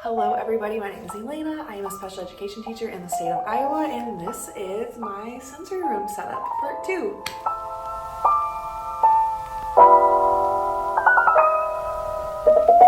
Hello everybody, my name is Elena. I am a special education teacher in the state of Iowa, and this is my sensory room setup, part 2.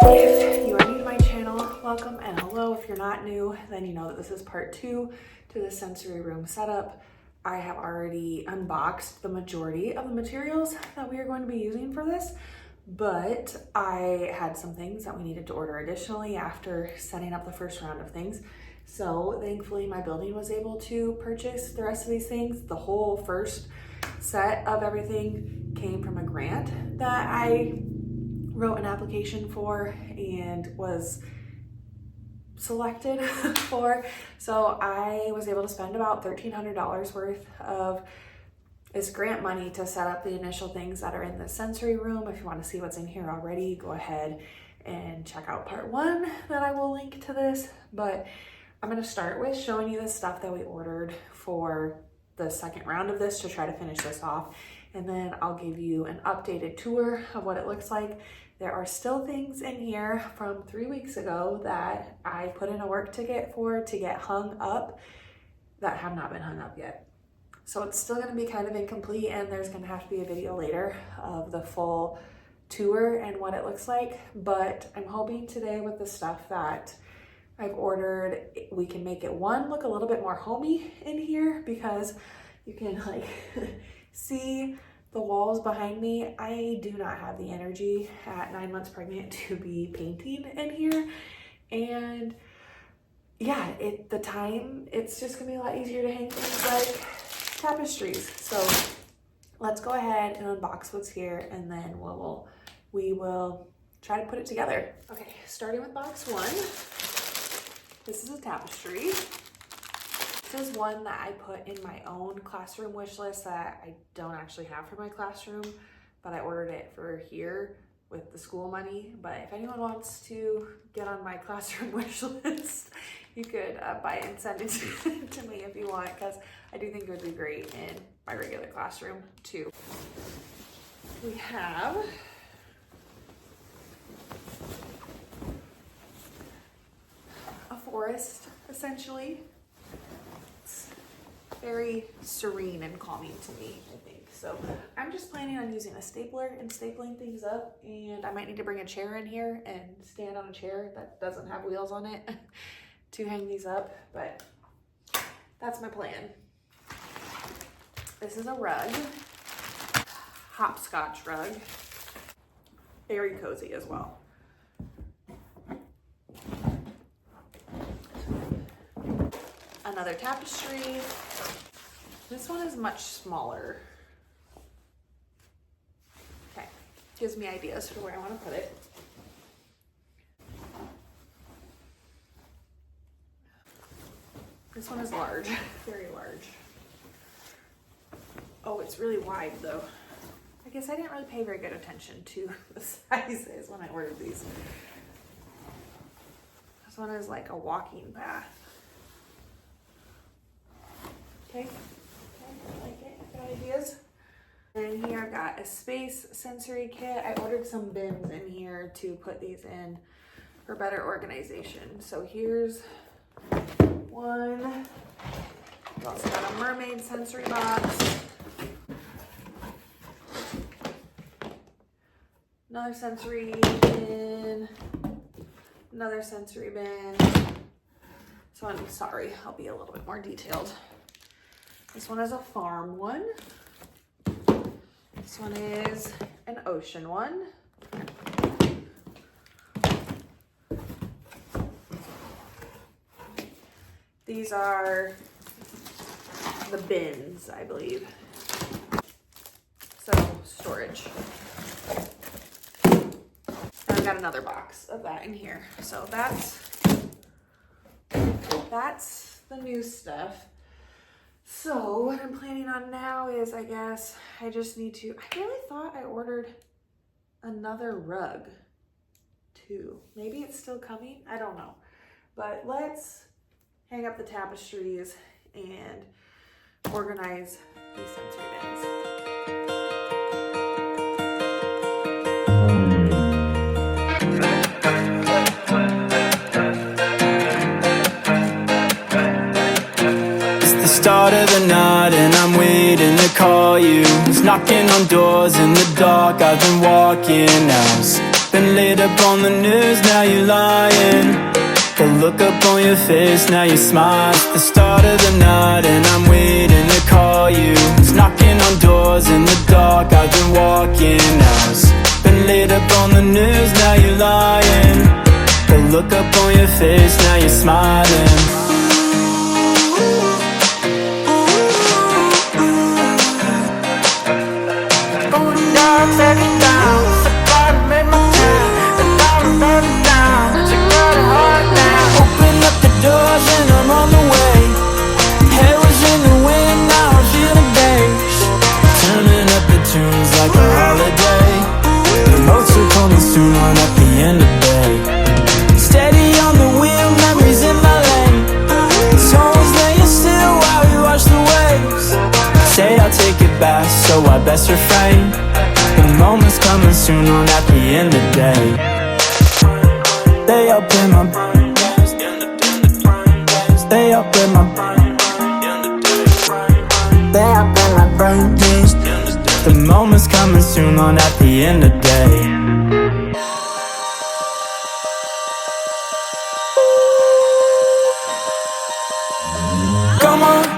If you are new to my channel, welcome, and hello. If you're not new, then you know that this is part 2 to the sensory room setup. I have already unboxed the majority of the materials that we are going to be using for this, but I had some things that we needed to order additionally after setting up the first round of things. So thankfully my building was able to purchase the rest of these things. The whole first set of everything came from a grant that I wrote an application for and was selected for. So I was able to spend about $1,300 worth of this grant money to set up the initial things that are in the sensory room. If you want to see what's in here already, go ahead and check out part 1 that I will link to this. But I'm going to start with showing you the stuff that we ordered for the second round of this to try to finish this off. And then I'll give you an updated tour of what it looks like. There are still things in here from 3 weeks ago that I put in a work ticket for to get hung up that have not been hung up yet. So it's still going to be kind of incomplete, and there's going to have to be a video later of the full tour and what it looks like. But I'm hoping today with the stuff that I've ordered, we can make it look a little bit more homey in here, because you can see the walls behind me. I do not have the energy at 9 months pregnant to be painting in here. And yeah, it's just gonna be a lot easier to hang things like tapestries. So let's go ahead and unbox what's here, and then we will try to put it together. Okay, starting with box 1. This is a tapestry. This is one that I put in my own classroom wish list that I don't actually have for my classroom, but I ordered it for here with the school money. But if anyone wants to get on my classroom wish list, you could buy it and send it to me if you want, because I do think it would be great in my regular classroom too. We have a forest, essentially. It's very serene and calming to me, I think. So I'm just planning on using a stapler and stapling things up, and I might need to bring a chair in here and stand on a chair that doesn't have wheels on it to hang these up, but that's my plan. This is a rug, hopscotch rug, very cozy as well. Another tapestry. This one is much smaller. Okay, gives me ideas for where I want to put it. This one is large, very large. Oh, it's really wide though. I guess I didn't really pay very good attention to the sizes when I ordered these. This one is like a walking path. Okay, I like it. Got ideas. And here I've got a space sensory kit. I ordered some bins in here to put these in for better organization. So here's one. We've also got a mermaid sensory box. Another sensory bin. Another sensory bin. So I'm sorry, I'll be a little bit more detailed. This one is a farm one. This one is an ocean one. These are the bins, I believe. So storage. And I've got another box of that in here. So that's the new stuff. So what I'm planning on now is, I guess I just need to, I really thought I ordered another rug too. Maybe it's still coming, I don't know. But let's hang up the tapestries and organize these sensory bins. start of the night and I'm waiting to call you. It's knocking on doors in the dark, I've been walking house. Been laid up on the news, now you're lying. The look up on your face, now you smile. It's the start of the night and I'm waiting to call you. It's knocking on doors in the dark, I've been walking house. Been laid up on the news, now you're lying. The look up on your face, now you're smiling. Soon on at the end of the day. Steady on the wheel, memories in my lane. Souls laying still while we watch the waves. Say I'll take it back, so I best refrain. The moment's coming soon on at the end of the day. They up in my brain. They up in my brain. They up in my brain. The moment's coming soon on at the end of the day.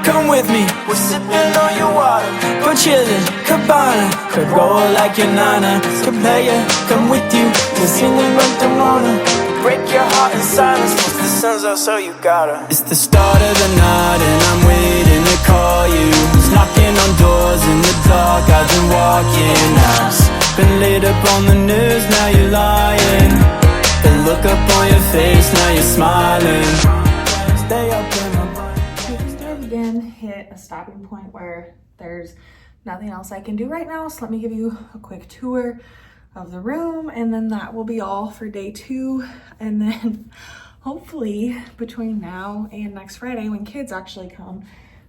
Come with me, we're sipping on your water. We're chillin', cabana, could roll like your nana. Could play ya, come with you, we're singing like the morning. Break your heart in silence, cause the sun's out so you gotta. It's the start of the night and I'm waiting to call you. It's knocking on doors in the dark, I've been walking house. Been laid up on the news, now you're lying. The look up on your face, now you're smiling. Stay up in my again hit a stopping point where there's nothing else I can do right now, so let me give you a quick tour of the room and then that will be all for day 2. And then hopefully between now and next Friday when kids actually come,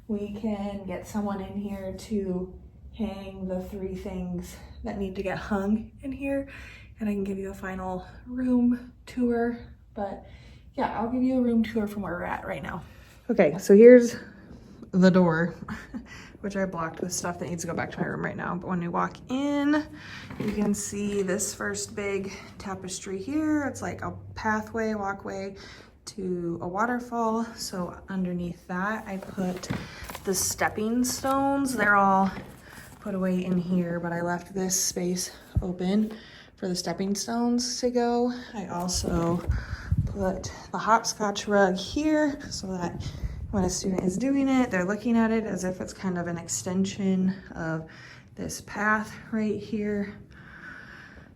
we can get someone in here to hang the 3 things that need to get hung in here and I can give you a final room tour. But yeah, I'll give you a room tour from where we're at right now. Okay, so here's the door, which I blocked with stuff that needs to go back to my room right now. But when you walk in, you can see this first big tapestry here. It's like a pathway, walkway to a waterfall. So underneath that, I put the stepping stones. They're all put away in here, but I left this space open for the stepping stones to go. I also put the hopscotch rug here so that when a student is doing it, they're looking at it as if it's kind of an extension of this path right here.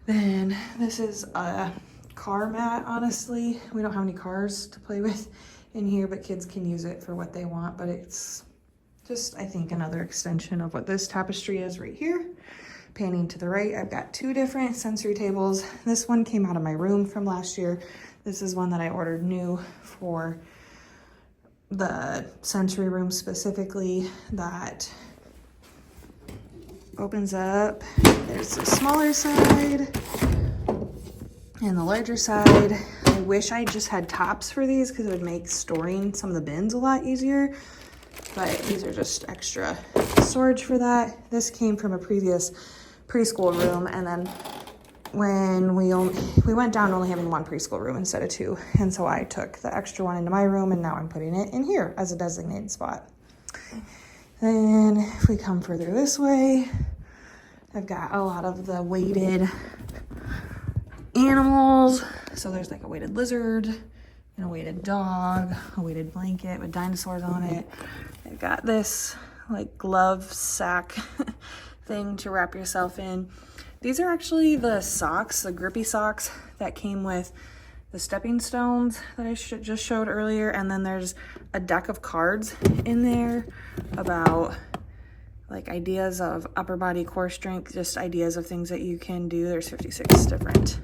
Then this is a car mat, honestly. We don't have any cars to play with in here, but kids can use it for what they want. But it's just, I think, another extension of what this tapestry is right here. Panning to the right, I've got 2 different sensory tables. This one came out of my room from last year. This is one that I ordered new for the sensory room specifically, that opens up. There's the smaller side and the larger side. I wish I just had tops for these because it would make storing some of the bins a lot easier, but these are just extra storage for that. This came from a previous preschool room, and then when we went down only having 1 preschool room instead of 2, and so I took the extra one into my room and now I'm putting it in here as a designated spot. Then if we come further this way, I've got a lot of the weighted animals. So there's like a weighted lizard and a weighted dog, a weighted blanket with dinosaurs on it. I've got this like glove sack thing to wrap yourself in. These are actually the socks, the grippy socks that came with the stepping stones that I just showed earlier. And then there's a deck of cards in there about like ideas of upper body core strength, just ideas of things that you can do. There's 56 different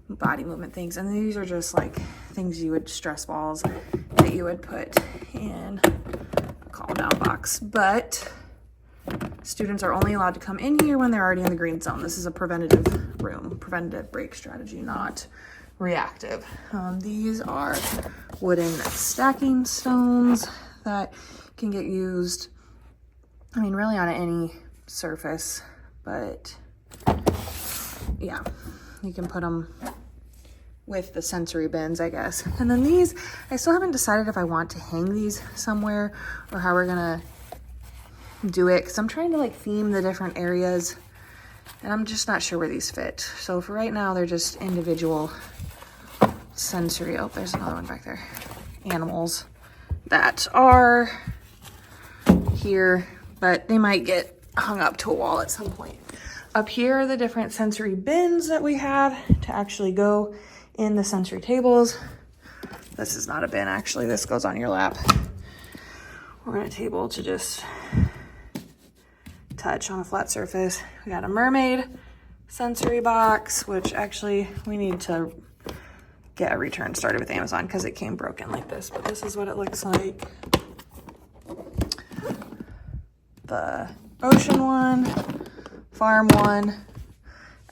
body movement things. And these are just like things you would, stress balls that you would put in a calm down box. But students are only allowed to come in here when they're already in the green zone. This is a preventative room, preventative break strategy, not reactive. These are wooden stacking stones that can get used, I mean, really on any surface, but yeah, you can put them with the sensory bins, I guess. And then these, I still haven't decided if I want to hang these somewhere or how we're gonna do it, because I'm trying to like theme the different areas and I'm just not sure where these fit. So for right now, they're just individual sensory, oh, there's another one back there, animals that are here, but they might get hung up to a wall at some point. Up here are the different sensory bins that we have to actually go in the sensory tables. This is not a bin, actually. This goes on your lap. We're in a table to just touch on a flat surface. We got a mermaid sensory box, which actually we need to get a return started with Amazon because it came broken like this, but this is what it looks like. The ocean one, farm one,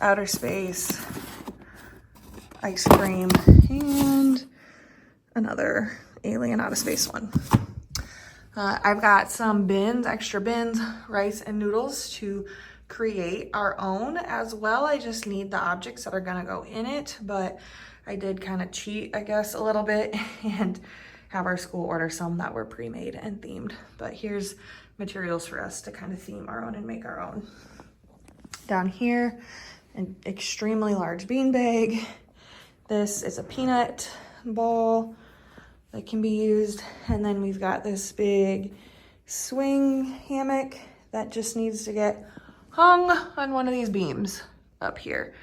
outer space, ice cream, and another alien outer space one. I've got some bins, extra bins, rice and noodles to create our own as well. I just need the objects that are gonna go in it, but I did kind of cheat, I guess, a little bit and have our school order some that were pre-made and themed. But here's materials for us to kind of theme our own and make our own. Down here, an extremely large bean bag. This is a peanut ball that can be used. And then we've got this big swing hammock that just needs to get hung on one of these beams up here.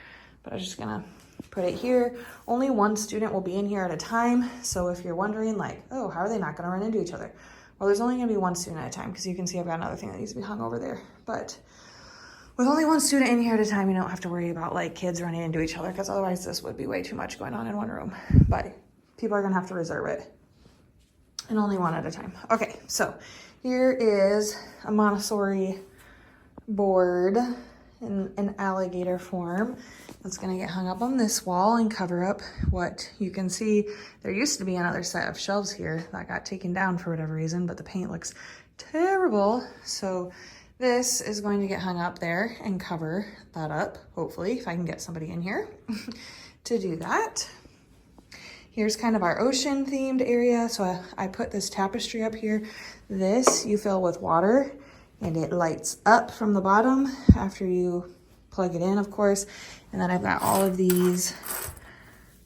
But I'm just gonna put it here. Only one student will be in here at a time. So if you're wondering like, oh, how are they not gonna run into each other? Well, there's only gonna be one student at a time because you can see I've got another thing that needs to be hung over there. But with only one student in here at a time, you don't have to worry about like kids running into each other because otherwise this would be way too much going on in one room. But people are gonna have to reserve it. And only one at a time. Okay, so here is a Montessori board in an alligator form that's gonna get hung up on this wall and cover up what you can see. There used to be another set of shelves here that got taken down for whatever reason, but the paint looks terrible. So this is going to get hung up there and cover that up, hopefully, if I can get somebody in here to do that. Here's kind of our ocean themed area. So I put this tapestry up here. This you fill with water and it lights up from the bottom after you plug it in, of course. And then I've got all of these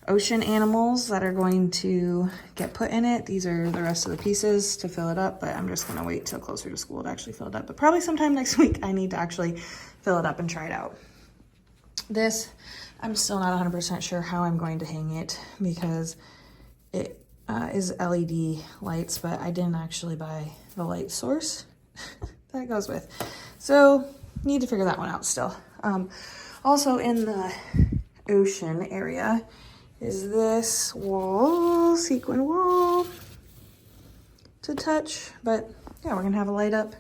ocean animals that are going to get put in it. These are the rest of the pieces to fill it up, but I'm just gonna wait till closer to school to actually fill it up. But probably sometime next week, I need to actually fill it up and try it out. This, I'm still not 100% sure how I'm going to hang it because it is LED lights, but I didn't actually buy the light source that goes with. So need to figure that one out still. Also in the ocean area is this wall, sequin wall to touch, but yeah, we're gonna have a light up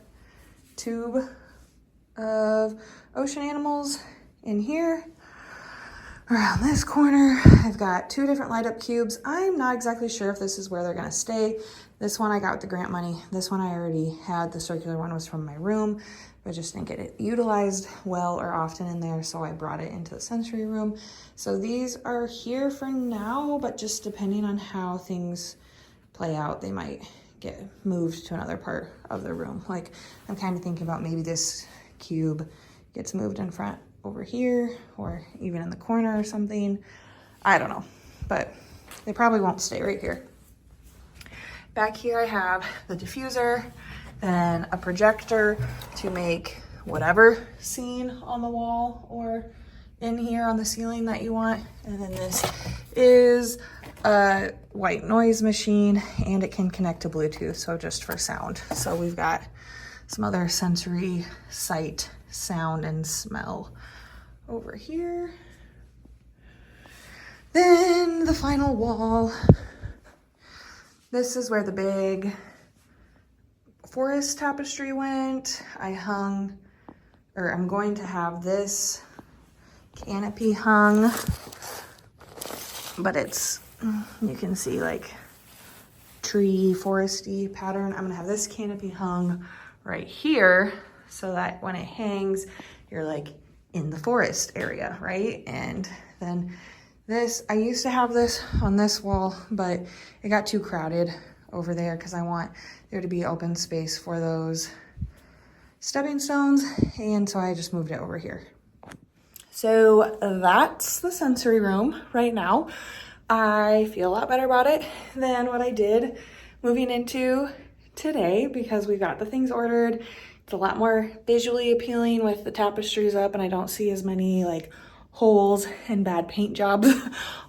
tube of ocean animals in here. Around this corner, I've got two different light up cubes. I'm not exactly sure if this is where they're gonna stay. This one I got with the grant money. This one I already had. The circular one was from my room, but just didn't get it utilized well or often in there, so I brought it into the sensory room. So these are here for now, but just depending on how things play out, they might get moved to another part of the room. Like I'm kind of thinking about maybe this cube gets moved in front over here or even in the corner or something. I don't know, but they probably won't stay right here. Back here I have the diffuser, then a projector to make whatever scene on the wall or in here on the ceiling that you want. And then this is a white noise machine and it can connect to Bluetooth, so just for sound. So we've got some other sensory sight, sound, and smell over here. Then the final wall. This is where the big forest tapestry went. I'm going to have this canopy hung, but it's, you can see like tree foresty pattern. I'm gonna have this canopy hung right here so that when it hangs, you're like in the forest area, right? And then this, I used to have this on this wall, but it got too crowded over there because I want there to be open space for those stepping stones. And so I just moved it over here. So that's the sensory room right now. I feel a lot better about it than what I did moving into today because we got the things ordered. It's a lot more visually appealing with the tapestries up, and I don't see as many like holes and bad paint jobs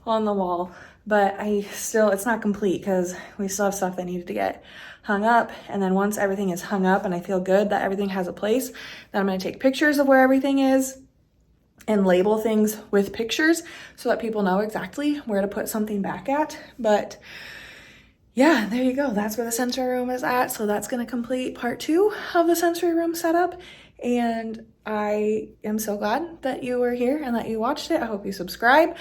on the wall. But it's not complete because we still have stuff that needed to get hung up. And then once everything is hung up and I feel good that everything has a place, then I'm gonna take pictures of where everything is and label things with pictures so that people know exactly where to put something back at. But yeah, there you go. That's where the sensory room is at. So that's going to complete part 2 of the sensory room setup. And I am so glad that you were here and that you watched it. I hope you subscribe.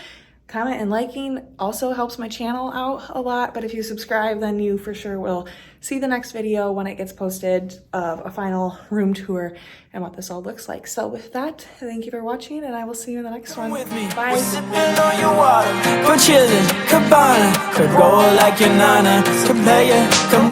Comment and liking also helps my channel out a lot. But if you subscribe, then you for sure will see the next video when it gets posted of a final room tour and what this all looks like. So with that, thank you for watching, and I will see you in the next one. With me. Bye. We're sipping on your water, we're chilling, cabana, could roll like your nana, could play ya, come